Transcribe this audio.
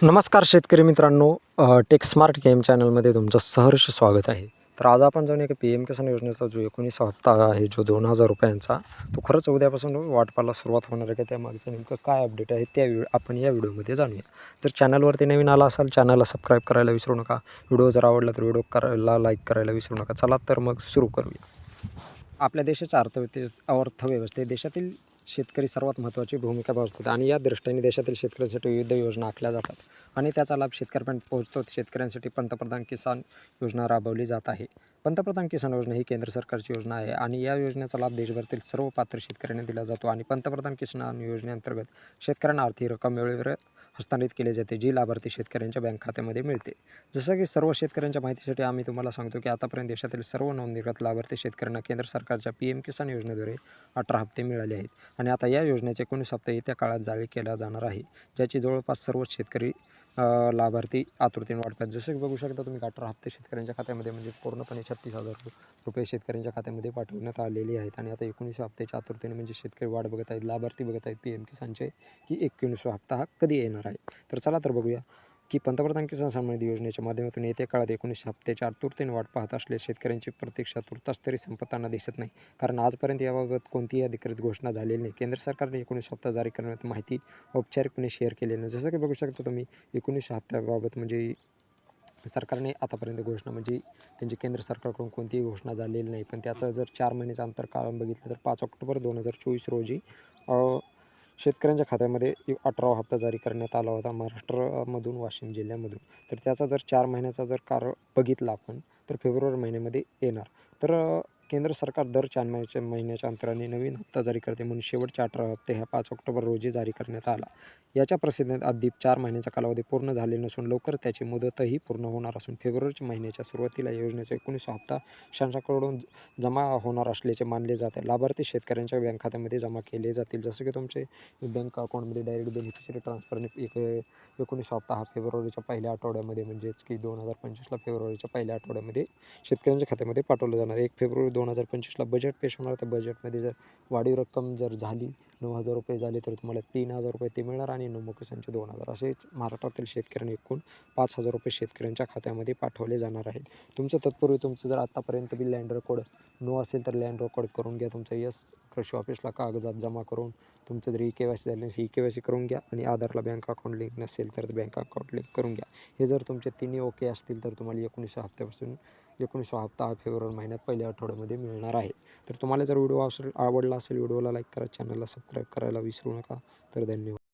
नमस्कार शेतकरी मित्रांनो, टेक स्मार्ट गेम चॅनलमध्ये तुमचं सहर्ष स्वागत आहे. तर आज आपण जाऊन एका पी एम किसान योजनेचा जो 19वा हप्ता आहे, जो 2,000 रुपयांचा, तो खरंच उद्यापासून वाटपाला सुरुवात होणार आहे का, त्यामागचं नेमकं काय अपडेट आहे त्या आपण या व्हिडिओमध्ये जाणूया. जर चॅनलवरती नवीन आला असाल, चॅनलला सबस्क्राईब करायला विसरू नका. व्हिडिओ जर आवडला तर व्हिडिओ करायला लाईक करायला विसरू नका. चला तर मग सुरू करूया. आपल्या देशाच्या अर्थव्यवस्थेत देशातील शेतकरी सर्वात महत्त्वाची भूमिका बजावतात आणि या दृष्टीने देशातील शेतकऱ्यांसाठी विविध योजना आखल्या जातात आणि त्याचा लाभ शेतकऱ्यांपर्यंत पोहोचतो. शेतकऱ्यांसाठी पंतप्रधान किसान योजना राबवली जात आहे. पंतप्रधान किसान योजना ही केंद्र सरकारची योजना आहे आणि या योजनेचा लाभ देशभरातील सर्व पात्र शेतकऱ्यांना दिला जातो आणि पंतप्रधान किसान योजनेअंतर्गत शेतकऱ्यांना आर्थिक रक्कम वेळेवर हस्तांतरित केली जाते, जी लाभार्थी शेतकऱ्यांच्या बँक खात्यामध्ये मिळते. जसं की सर्व शेतकऱ्यांच्या माहितीसाठी आम्ही तुम्हाला सांगतो की आतापर्यंत देशातील सर्व नोंदणीकृत लाभार्थी शेतकऱ्यांना केंद्र सरकारच्या PM किसान योजनेद्वारे 18 हप्ते मिळाले आहेत आणि आता या योजनेचे 19 हप्ते येत्या काळात जारी केला जाणार आहे, ज्याची जवळपास सर्वच शेतकरी लाभार्थी आतुरतेने वाट पाहतात. जसं की बघू शकता तुम्ही, 18 हप्ते शेतकऱ्यांच्या खात्यामध्ये म्हणजे पूर्णपणे 36,000 रुपये शेतकऱ्यांच्या खात्यामध्ये पाठवण्यात आलेले आहेत आणि आता 19 हप्त्याच्या आतुरतेने म्हणजे शेतकरी वाट बघत आहेत, लाभार्थी बघत आहेत PM किसानचे, की 19वा हप्ता हा कधी येणार आहे. तर चला तर बघूया की पंतप्रधान किसान सन्मान निधी योजनेच्या माध्यमातून येत्या काळात 19 हप्त्याच्या आतुरतेने वाट पाहत असलेल्या शेतकऱ्यांची प्रतीक्षा तुर्तास तरी संपताना दिसत नाही, कारण आजपर्यंत याबाबत कोणतीही अधिकृत घोषणा झालेली नाही. केंद्र सरकारने 19 हप्ता जारी करण्यात माहिती औपचारिकपणे शेअर केलेली नाही. जसं की बघू शकता तुम्ही, 19 हप्त्याबाबत म्हणजे सरकारने आतापर्यंत घोषणा म्हणजे त्यांची केंद्र सरकारकडून कोणतीही घोषणा झालेली नाही. पण त्याचं जर 4 महिन्याचा अंतर काळ बघितलं तर 5 ऑक्टोबर 2024 रोजी शेतकऱ्यांच्या खात्यामध्ये 18वा हप्ता जारी करण्यात आला होता महाराष्ट्रामधून, वाशिम जिल्ह्यामधून. तर त्याचा जर 4 महिन्याचा जर बघितला आपण, तर फेब्रुवारी महिन्यामध्ये येणार. तर केंद्र सरकार दर 4 महिन्याच्या अंतराने नवीन हप्ता जारी करते, म्हणून शेवटचे 18 हप्ते ह्या 5 ऑक्टोबर रोजी जारी करण्यात आला. याच्या प्रसिद्धीत अद्याप 4 महिन्याचा कालावधी पूर्ण झाले नसून लवकर त्याची मुदतही पूर्ण होणार असून फेब्रुवारी महिन्याच्या सुरुवातीला योजनेचा 19वा हप्ता शासनाकडून जमा होणार असल्याचे मानले जाते. लाभार्थी शेतकऱ्यांच्या बँक खात्यामध्ये जमा केले जातील. जसं की तुमचे बँक अकाउंटमध्ये डायरेक्ट बेनिफिशरी ट्रान्सफरने 19 हप्ता हा फेब्रुवारीच्या पहिल्या आठवड्यामध्ये, म्हणजेच की 2025ला फेब्रुवारीच्या पहिल्या आठवड्यामध्ये शेतकऱ्यांच्या खात्यामध्ये पाठवलं जाणार. 1 फेब्रुवारी 2025ला बजेट पेश होणार. त्या बजेटमध्ये जर वाढीव रक्कम जर झाली, 9,000 रुपये झाले, तर तुम्हाला 3,000 रुपये ते मिळणार आणि नमो किसानचे 2,000, असेच महाराष्ट्रातील शेतकऱ्यांनी एकूण 5,000 रुपये शेतकऱ्यांच्या खात्यामध्ये पाठवले जाणार आहेत. तुमचं तत्पूर्वी तुमचं जर आत्तापर्यंत बी लँड रेकॉर्ड नो असेल तर लँड रेकॉर्ड करून घ्या. तुमचं कृषी ऑफिसला कागदात जमा करून तुमचं जर KYC झालं नसेल KYC करून घ्या आणि आधारला बँक अकाउंट लिंक नसेल तर बँक अकाउंट लिंक करून घ्या. हे जर तुमचे तिन्ही ओके असतील तर तुम्हाला 19 हप्त्यापासून 19वा हप्ता हा फेब्रुवारी महिन्यात पहिल्या आठवड्यामध्ये मिळणार आहे. तर तुम्हाला जर व्हिडिओ आवडला असेल, व्हिडिओला लाईक करा, चॅनलला सबस्क्राईब करायला विसरू नका. तर धन्यवाद.